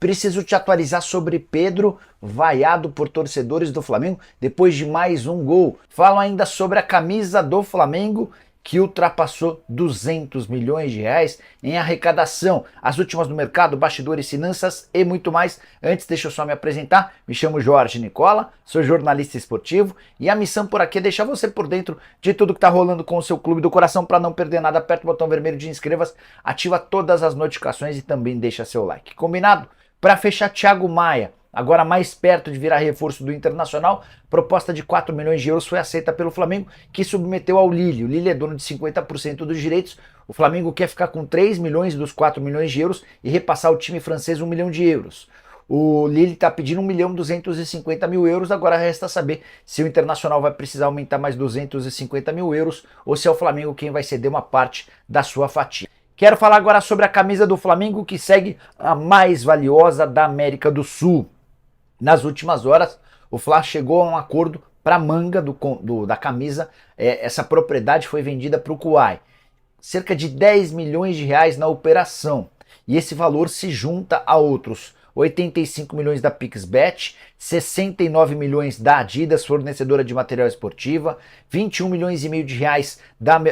Preciso te atualizar sobre Pedro, vaiado por torcedores do Flamengo depois de mais um gol. Falo ainda sobre a camisa do Flamengo, que ultrapassou 200 milhões de reais em arrecadação. As últimas no mercado, bastidores, finanças e muito mais. Antes, deixa eu só me apresentar. Me chamo Jorge Nicola, sou jornalista esportivo e a missão por aqui é deixar você por dentro de tudo que está rolando com o seu clube do coração. Para não perder nada, aperta o botão vermelho de inscreva-se, ativa todas as notificações e também deixa seu like. Combinado? Para fechar, Thiago Maia, agora mais perto de virar reforço do Internacional, proposta de 4 milhões de euros foi aceita pelo Flamengo, que submeteu ao Lille. O Lille é dono de 50% dos direitos. O Flamengo quer ficar com 3 milhões dos 4 milhões de euros e repassar ao time francês 1 milhão de euros. O Lille está pedindo 1.250.000 euros, agora resta saber se o Internacional vai precisar aumentar mais 250.000 euros ou se é o Flamengo quem vai ceder uma parte da sua fatia. Quero falar agora sobre a camisa do Flamengo, que segue a mais valiosa da América do Sul. Nas últimas horas, o Fla chegou a um acordo para a manga da camisa. Essa propriedade foi vendida para o Kuwait. Cerca de 10 milhões de reais na operação. E esse valor se junta a outros 85 milhões da Pixbet, 69 milhões da Adidas, fornecedora de material esportiva, 21 milhões e meio de reais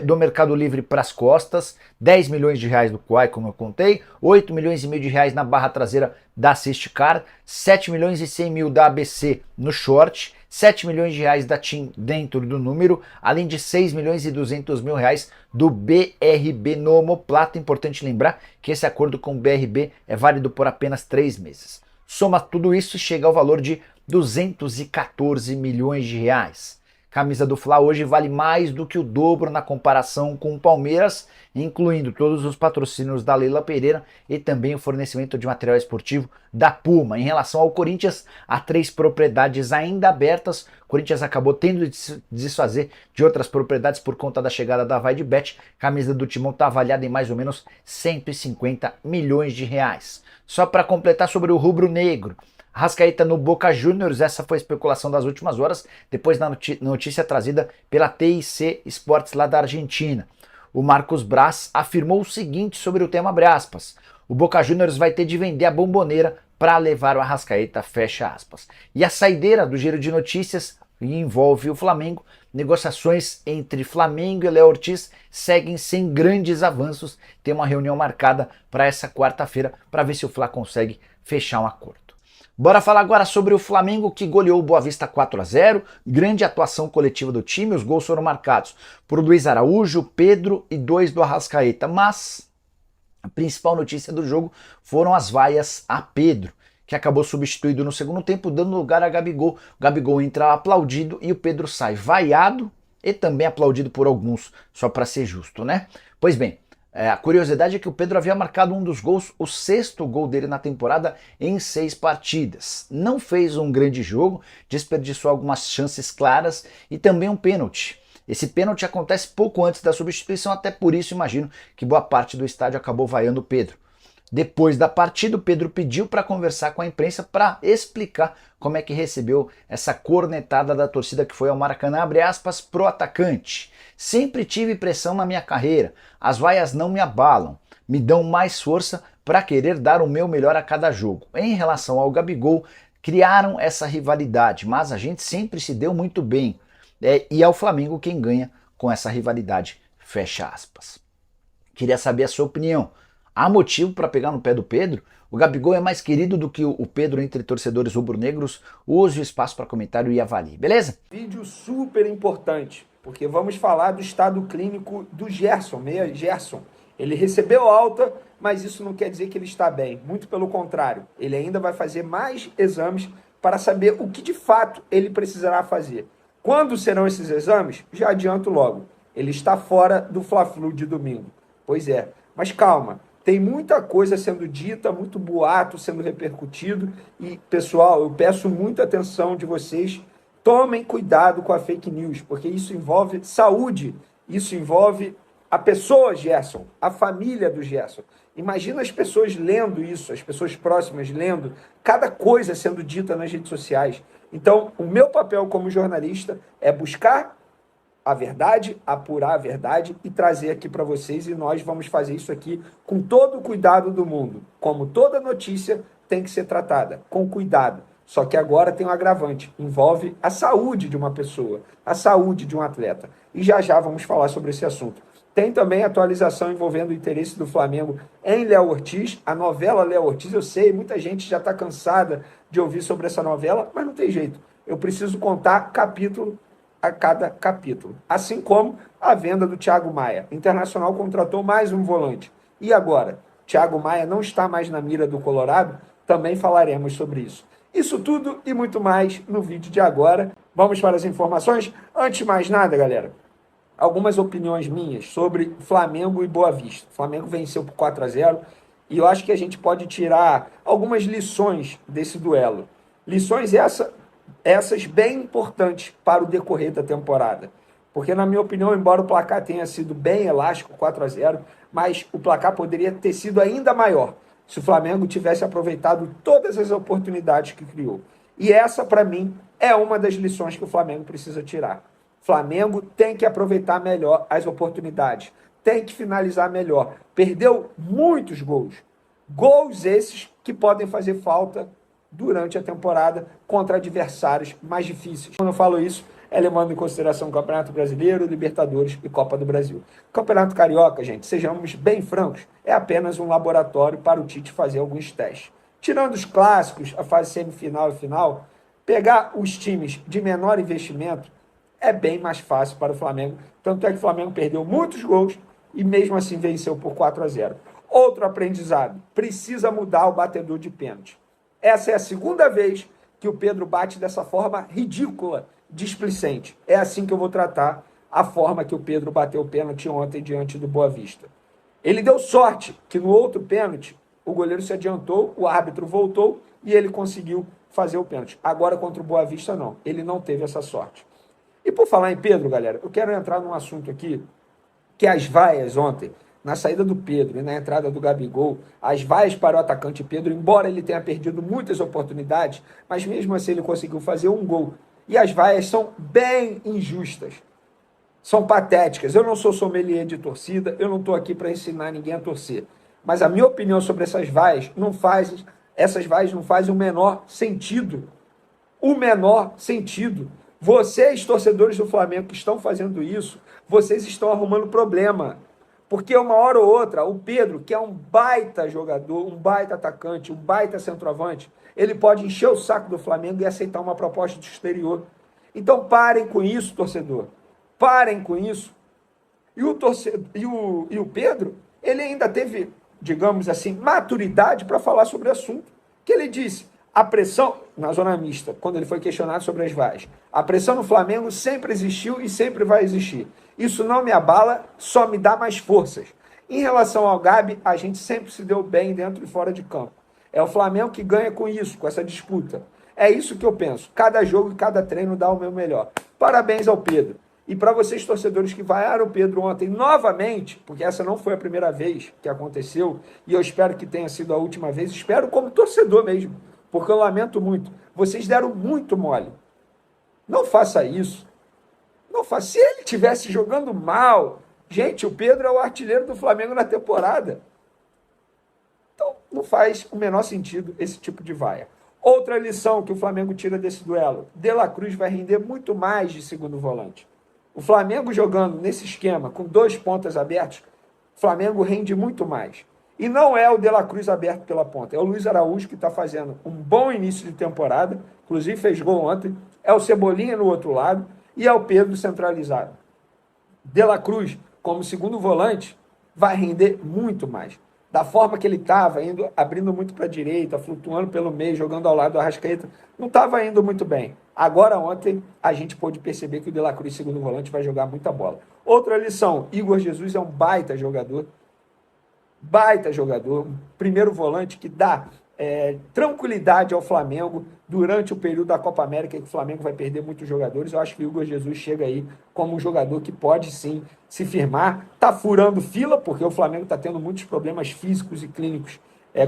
do Mercado Livre para as costas, 10 milhões de reais do Quai, como eu contei, 8 milhões e meio de reais na barra traseira da Assist Car, 7 milhões e 100 mil da ABC no short, 7 milhões de reais da TIM dentro do número, além de 6 milhões e 200 mil reais do BRB no omoplata. Importante lembrar que esse acordo com o BRB é válido por apenas 3 meses. Soma tudo isso e chega ao valor de 214 milhões de reais. Camisa do Fla hoje vale mais do que o dobro na comparação com o Palmeiras, incluindo todos os patrocínios da Leila Pereira e também o fornecimento de material esportivo da Puma. Em relação ao Corinthians, há 3 propriedades ainda abertas. O Corinthians acabou tendo de se desfazer de outras propriedades por conta da chegada da Vaidbet. A camisa do Timão está avaliada em mais ou menos 150 milhões de reais. Só para completar sobre o rubro-negro, Arrascaeta no Boca Juniors, essa foi a especulação das últimas horas, depois da notícia trazida pela TIC Sports lá da Argentina. O Marcos Braz afirmou o seguinte sobre o tema, abre aspas, o Boca Juniors vai ter de vender a Bomboneira para levar o Arrascaeta, fecha aspas. E a saideira do giro de notícias envolve o Flamengo. Negociações entre Flamengo e Léo Ortiz seguem sem grandes avanços. Tem uma reunião marcada para essa quarta-feira para ver se o Fla consegue fechar um acordo. Bora falar agora sobre o Flamengo, que goleou o Boa Vista 4-0, grande atuação coletiva do time, os gols foram marcados por Luiz Araújo, Pedro e 2 do Arrascaeta, mas a principal notícia do jogo foram as vaias a Pedro, que acabou substituído no segundo tempo, dando lugar a Gabigol. O Gabigol entra aplaudido e o Pedro sai vaiado e também aplaudido por alguns, só para ser justo, né? Pois bem, a curiosidade é que o Pedro havia marcado um dos gols, o 6º gol dele na temporada em 6 partidas. Não fez um grande jogo, desperdiçou algumas chances claras e também um pênalti. Esse pênalti acontece pouco antes da substituição, até por isso imagino que boa parte do estádio acabou vaiando o Pedro. Depois da partida, o Pedro pediu para conversar com a imprensa para explicar como é que recebeu essa cornetada da torcida que foi ao Maracanã, abre aspas, pro atacante. Sempre tive pressão na minha carreira, as vaias não me abalam, me dão mais força para querer dar o meu melhor a cada jogo. Em relação ao Gabigol, criaram essa rivalidade, mas a gente sempre se deu muito bem. E é o Flamengo quem ganha com essa rivalidade, fecha aspas. Queria saber a sua opinião. Há motivo para pegar no pé do Pedro? O Gabigol é mais querido do que o Pedro entre torcedores rubro-negros? Use o espaço para comentário e avalie, beleza? Vídeo super importante, porque vamos falar do estado clínico do Gerson, meia Gerson. Ele recebeu alta, mas isso não quer dizer que ele está bem. Muito pelo contrário, ele ainda vai fazer mais exames para saber o que de fato ele precisará fazer. Quando serão esses exames? Já adianto logo. Ele está fora do Fla-Flu de domingo. Pois é, mas calma. Tem muita coisa sendo dita, muito boato sendo repercutido e, pessoal, eu peço muita atenção de vocês. Tomem cuidado com a fake news, porque isso envolve saúde, isso envolve a pessoa Gerson, a família do Gerson. Imagina as pessoas lendo isso, as pessoas próximas lendo, cada coisa sendo dita nas redes sociais. Então, o meu papel como jornalista é buscar a verdade, apurar a verdade e trazer aqui para vocês, e nós vamos fazer isso aqui com todo o cuidado do mundo. Como toda notícia tem que ser tratada, com cuidado. Só que agora tem um agravante, envolve a saúde de uma pessoa, a saúde de um atleta. E já já vamos falar sobre esse assunto. Tem também atualização envolvendo o interesse do Flamengo em Léo Ortiz, a novela Léo Ortiz. Eu sei, muita gente já está cansada de ouvir sobre essa novela, mas não tem jeito. Eu preciso contar capítulo a cada capítulo. Assim como a venda do Thiago Maia. O Internacional contratou mais um volante. E agora? Thiago Maia não está mais na mira do Colorado? Também falaremos sobre isso. Isso tudo e muito mais no vídeo de agora. Vamos para as informações? Antes de mais nada, galera, algumas opiniões minhas sobre Flamengo e Boa Vista. O Flamengo venceu por 4-0 e eu acho que a gente pode tirar algumas lições desse duelo. Lições essas bem importantes para o decorrer da temporada. Porque, na minha opinião, embora o placar tenha sido bem elástico, 4-0, mas o placar poderia ter sido ainda maior se o Flamengo tivesse aproveitado todas as oportunidades que criou. E essa, para mim, é uma das lições que o Flamengo precisa tirar. O Flamengo tem que aproveitar melhor as oportunidades, tem que finalizar melhor. Perdeu muitos gols. Gols esses que podem fazer falta durante a temporada contra adversários mais difíceis. Quando eu falo isso, é levando em consideração o Campeonato Brasileiro, Libertadores e Copa do Brasil. Campeonato Carioca, gente, sejamos bem francos, é apenas um laboratório para o Tite fazer alguns testes. Tirando os clássicos, a fase semifinal e final, pegar os times de menor investimento é bem mais fácil para o Flamengo. Tanto é que o Flamengo perdeu muitos gols e mesmo assim venceu por 4-0. Outro aprendizado, precisa mudar o batedor de pênalti. Essa é a segunda vez que o Pedro bate dessa forma ridícula, displicente. É assim que eu vou tratar a forma que o Pedro bateu o pênalti ontem diante do Boa Vista. Ele deu sorte que no outro pênalti o goleiro se adiantou, o árbitro voltou e ele conseguiu fazer o pênalti. Agora contra o Boa Vista não, ele não teve essa sorte. E por falar em Pedro, galera, eu quero entrar num assunto aqui que as vaias ontem, na saída do Pedro e na entrada do Gabigol, as vaias para o atacante Pedro, embora ele tenha perdido muitas oportunidades, mas mesmo assim ele conseguiu fazer um gol. E as vaias são bem injustas, são patéticas. Eu não sou sommelier de torcida, eu não estou aqui para ensinar ninguém a torcer. Mas a minha opinião sobre essas vaias não fazem o menor sentido. O menor sentido. Vocês, torcedores do Flamengo que estão fazendo isso, vocês estão arrumando problema. Porque uma hora ou outra, o Pedro, que é um baita jogador, um baita atacante, um baita centroavante, ele pode encher o saco do Flamengo e aceitar uma proposta do exterior. Então parem com isso, torcedor. Parem com isso. E o Pedro, ele ainda teve, digamos assim, maturidade para falar sobre o assunto. Que ele disse, a pressão, na zona mista, quando ele foi questionado sobre as vaias, a pressão no Flamengo sempre existiu e sempre vai existir. Isso não me abala, só me dá mais forças. Em relação ao Gabi, a gente sempre se deu bem dentro e fora de campo. É o Flamengo que ganha com isso, com essa disputa. É isso que eu penso. Cada jogo e cada treino dá o meu melhor. Parabéns ao Pedro. E para vocês, torcedores que vaiaram o Pedro ontem novamente, porque essa não foi a primeira vez que aconteceu, e eu espero que tenha sido a última vez, espero como torcedor mesmo, porque eu lamento muito. Vocês deram muito mole. Não faça isso. Não faça. Se ele estivesse jogando mal, gente, o Pedro é o artilheiro do Flamengo na temporada. Então, não faz o menor sentido esse tipo de vaia. Outra lição que o Flamengo tira desse duelo, De La Cruz vai render muito mais de segundo volante. O Flamengo jogando nesse esquema, com 2 pontas abertos, o Flamengo rende muito mais. E não é o De La Cruz aberto pela ponta, é o Luiz Araújo que está fazendo um bom início de temporada, inclusive fez gol ontem, é o Cebolinha no outro lado e é o Pedro centralizado. De La Cruz, como segundo volante, vai render muito mais. Da forma que ele estava, abrindo muito para a direita, flutuando pelo meio, jogando ao lado do Arrascaeta, não estava indo muito bem. Agora, ontem, a gente pôde perceber que o De La Cruz, segundo volante, vai jogar muita bola. Outra lição, Igor Jesus é um baita jogador, um primeiro volante que dá tranquilidade ao Flamengo durante o período da Copa América, que o Flamengo vai perder muitos jogadores. Eu acho que o Igor Jesus chega aí como um jogador que pode sim se firmar. Está furando fila, porque o Flamengo está tendo muitos problemas físicos e clínicos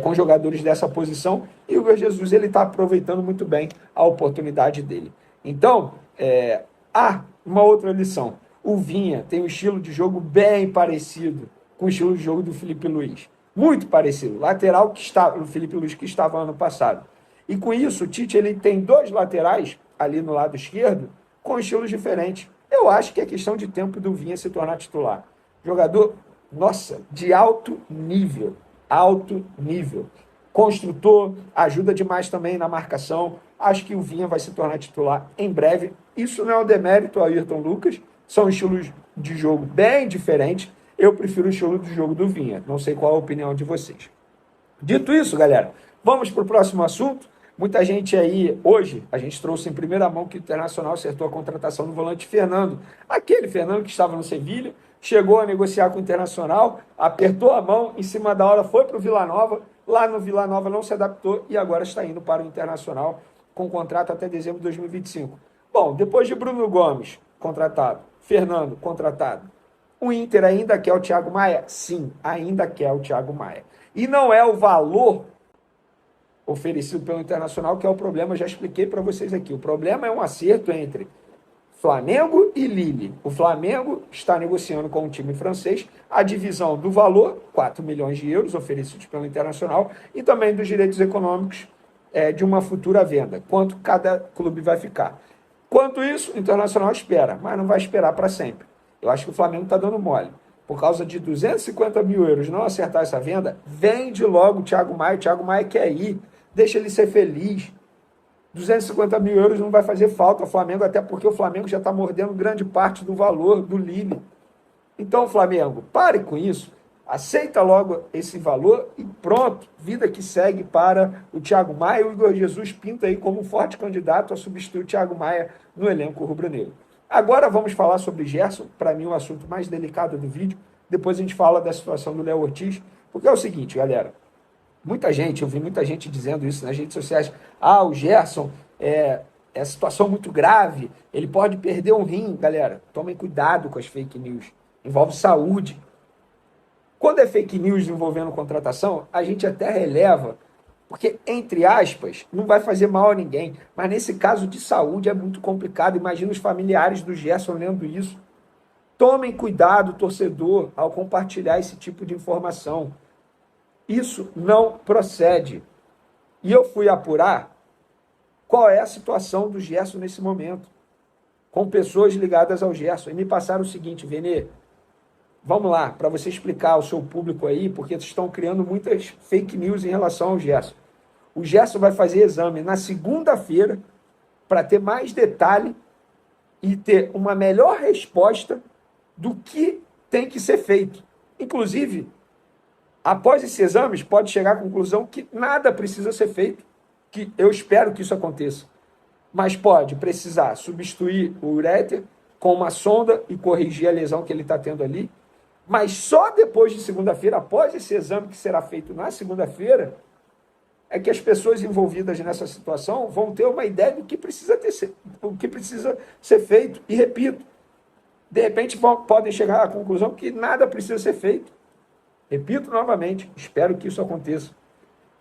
com jogadores dessa posição, e o Igor Jesus está aproveitando muito bem a oportunidade dele. Então, uma outra lição. O Vinha tem um estilo de jogo bem parecido com o estilo de jogo do Felipe Luiz. Muito parecido. Lateral que estava, o Felipe Luiz que estava ano passado. E com isso, o Tite ele tem dois laterais ali no lado esquerdo com estilos diferentes. Eu acho que é questão de tempo do Vinha se tornar titular. Jogador, nossa, de alto nível. Alto nível. Construtor, ajuda demais também na marcação. Acho que o Vinha vai se tornar titular em breve. Isso não é um demérito ao Ayrton Lucas. São estilos de jogo bem diferentes. Eu prefiro o estilo de jogo do Vinha. Não sei qual a opinião de vocês. Dito isso, galera, vamos para o próximo assunto. Muita gente aí, hoje, a gente trouxe em primeira mão que o Internacional acertou a contratação do volante Fernando. Aquele Fernando que estava no Sevilha, chegou a negociar com o Internacional, apertou a mão, em cima da hora foi para o Vila Nova, lá no Vila Nova não se adaptou e agora está indo para o Internacional com contrato até dezembro de 2025. Bom, depois de Bruno Gomes, contratado, Fernando, contratado, o Inter ainda quer o Thiago Maia? Sim, ainda quer o Thiago Maia. E não é o valor oferecido pelo Internacional que é o problema, eu já expliquei para vocês aqui. O problema é um acerto entre Flamengo e Lille. O Flamengo está negociando com o time francês a divisão do valor, 4 milhões de euros oferecidos pelo Internacional, e também dos direitos econômicos de uma futura venda, quanto cada clube vai ficar. Quanto isso, o Internacional espera, mas não vai esperar para sempre. Eu acho que o Flamengo está dando mole. Por causa de 250 mil euros não acertar essa venda, vende logo o Thiago Maia. O Thiago Maia quer ir, deixa ele ser feliz. 250 mil euros não vai fazer falta ao Flamengo, até porque o Flamengo já está mordendo grande parte do valor do Lille. Então, Flamengo, pare com isso, aceita logo esse valor e pronto, vida que segue para o Thiago Maia. O Igor Jesus pinta aí como um forte candidato a substituir o Thiago Maia no elenco rubro-negro. Agora vamos falar sobre Gerson, para mim o assunto mais delicado do vídeo. Depois a gente fala da situação do Léo Ortiz, porque é o seguinte, galera. Eu vi muita gente dizendo isso nas redes sociais. Ah, o Gerson é situação muito grave, ele pode perder um rim. Galera, tomem cuidado com as fake news. Envolve saúde. Quando é fake news envolvendo contratação, a gente até releva, porque, entre aspas, não vai fazer mal a ninguém. Mas nesse caso de saúde é muito complicado. Imagina os familiares do Gerson lendo isso. Tomem cuidado, torcedor, ao compartilhar esse tipo de informação. Isso não procede. E eu fui apurar qual é a situação do Gerson nesse momento, com pessoas ligadas ao Gerson. E me passaram o seguinte, Venê, vamos lá, para você explicar ao seu público aí, porque vocês estão criando muitas fake news em relação ao Gerson. O Gerson vai fazer exame na segunda-feira para ter mais detalhe e ter uma melhor resposta do que tem que ser feito. Inclusive, após esses exames, pode chegar à conclusão que nada precisa ser feito, que eu espero que isso aconteça. Mas pode precisar substituir o uréter com uma sonda e corrigir a lesão que ele está tendo ali. Mas só depois de segunda-feira, após esse exame que será feito na segunda-feira, é que as pessoas envolvidas nessa situação vão ter uma ideia do que precisa ser feito. E repito, de repente podem chegar à conclusão que nada precisa ser feito. Repito novamente, espero que isso aconteça.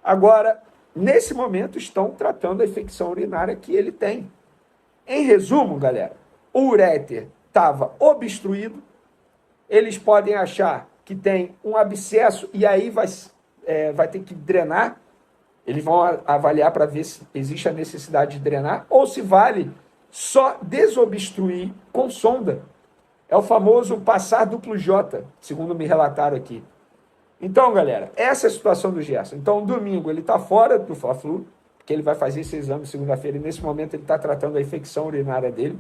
Agora, nesse momento, estão tratando a infecção urinária que ele tem. Em resumo, galera, o uréter estava obstruído, eles podem achar que tem um abscesso e aí vai ter que drenar. Eles vão avaliar para ver se existe a necessidade de drenar ou se vale só desobstruir com sonda. É o famoso passar duplo J, segundo me relataram aqui. Então, galera, essa é a situação do Gerson. Então, domingo ele está fora do Fla-Flu, porque ele vai fazer esse exame segunda-feira e nesse momento ele está tratando a infecção urinária dele.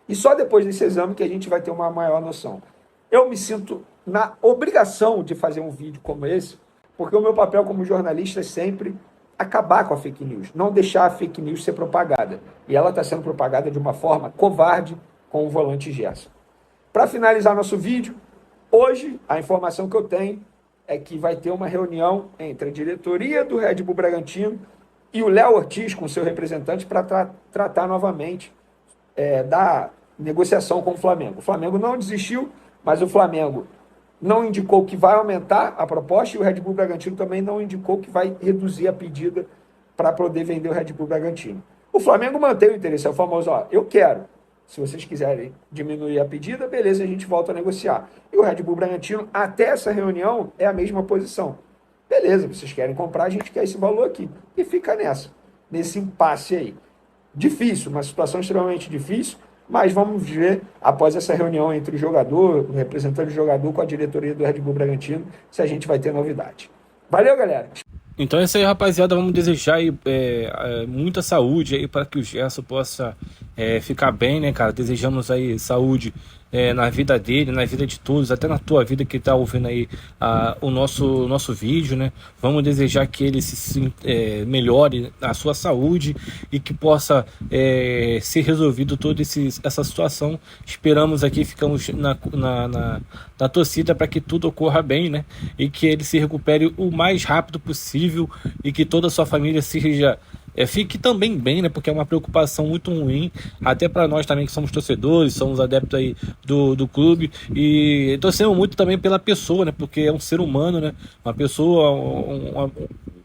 E só depois desse exame que a gente vai ter uma maior noção. Eu me sinto na obrigação de fazer um vídeo como esse, porque o meu papel como jornalista é sempre acabar com a fake news, não deixar a fake news ser propagada. E ela está sendo propagada de uma forma covarde com o volante Gerson. Para finalizar nosso vídeo, hoje a informação que eu tenho é que vai ter uma reunião entre a diretoria do Red Bull Bragantino e o Léo Ortiz com seu representante para tratar novamente da negociação com o Flamengo. O Flamengo não desistiu, mas o Flamengo não indicou que vai aumentar a proposta e o Red Bull Bragantino também não indicou que vai reduzir a pedida para poder vender o Red Bull Bragantino. O Flamengo mantém o interesse, é o famoso, ó, eu quero. Se vocês quiserem diminuir a pedida, beleza, a gente volta a negociar. E o Red Bull Bragantino, até essa reunião, é a mesma posição. Beleza, vocês querem comprar, a gente quer esse valor aqui. E fica nesse impasse aí. Difícil, uma situação extremamente difícil, mas vamos ver, após essa reunião entre o jogador, o representante do jogador com a diretoria do Red Bull Bragantino, se a gente vai ter novidade. Valeu, galera! Então é isso aí, rapaziada. Vamos desejar aí, muita saúde aí para que o Gerson possa ficar bem, né, cara? Desejamos aí saúde na vida dele, na vida de todos, até na tua vida que tá ouvindo aí o nosso vídeo, né? Vamos desejar que ele melhore a sua saúde e que possa ser resolvido toda essa situação. Esperamos aqui, ficamos na torcida para que tudo ocorra bem, né? E que ele se recupere o mais rápido possível e que toda a sua família fique também bem, né? Porque é uma preocupação muito ruim, até para nós também que somos torcedores, somos adeptos aí do clube, e torcemos muito também pela pessoa, né? Porque é um ser humano, né? Uma pessoa,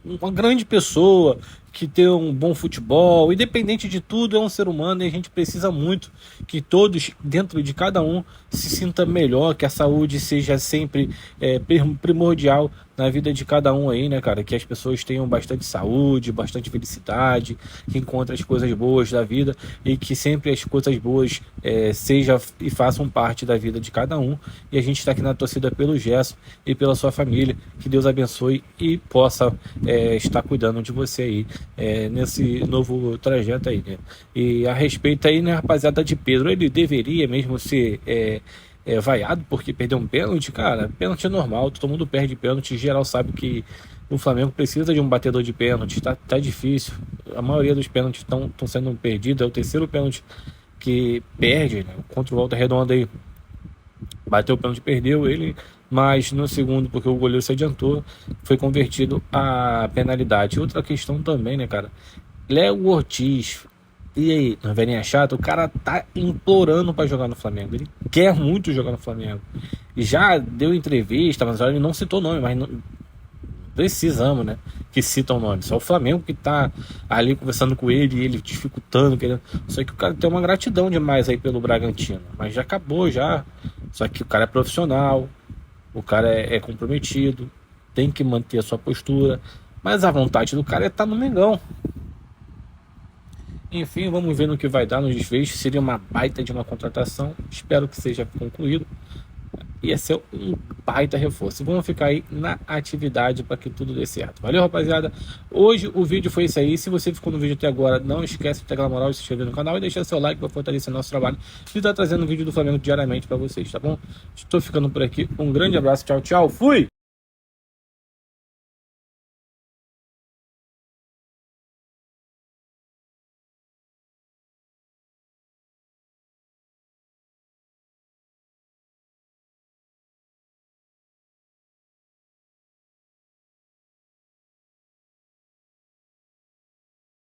uma grande pessoa que tem um bom futebol, independente de tudo, é um ser humano, e a gente precisa muito que todos, dentro de cada um, se sinta melhor, que a saúde seja sempre primordial na vida de cada um aí, né, cara? Que as pessoas tenham bastante saúde, bastante felicidade, que encontrem as coisas boas da vida e que sempre as coisas boas sejam e façam parte da vida de cada um. E a gente está aqui na torcida pelo Gerson e pela sua família. Que Deus abençoe e possa estar cuidando de você aí nesse novo trajeto aí, né? E a respeito aí, né, rapaziada, de Pedro, ele deveria mesmo ser vaiado porque perdeu um pênalti, cara. Pênalti é normal, todo mundo perde pênalti. Em geral sabe que o Flamengo precisa de um batedor de pênalti, tá difícil. A maioria dos pênaltis estão sendo perdidos. É o terceiro pênalti que perde, né? Contra o Volta Redonda aí, bateu o pênalti, perdeu ele, mas no segundo, porque o goleiro se adiantou, foi convertido a penalidade. Outra questão também, né, cara? Léo Ortiz, e aí, não vem nem chato, o cara tá implorando pra jogar no Flamengo. Ele quer muito jogar no Flamengo. Já deu entrevista, mas ele não citou nome, mas não precisamos, né, que citam o nome. Só o Flamengo que tá ali conversando com ele, e ele dificultando, querendo. Só que o cara tem uma gratidão demais aí pelo Bragantino. Mas já acabou, já. Só que o cara é profissional, o cara é comprometido, tem que manter a sua postura. Mas a vontade do cara é estar no Mengão. Enfim, vamos ver no que vai dar no desfecho. Seria uma baita de uma contratação. Espero que seja concluído. Ia ser um baita reforço. Vamos ficar aí na atividade para que tudo dê certo. Valeu, rapaziada. Hoje o vídeo foi isso aí. Se você ficou no vídeo até agora, não esquece de pegar a moral, se inscrever no canal e deixar seu like para fortalecer nosso trabalho. E tá trazendo vídeo do Flamengo diariamente para vocês, tá bom? Estou ficando por aqui. Um grande abraço. Tchau, tchau. Fui!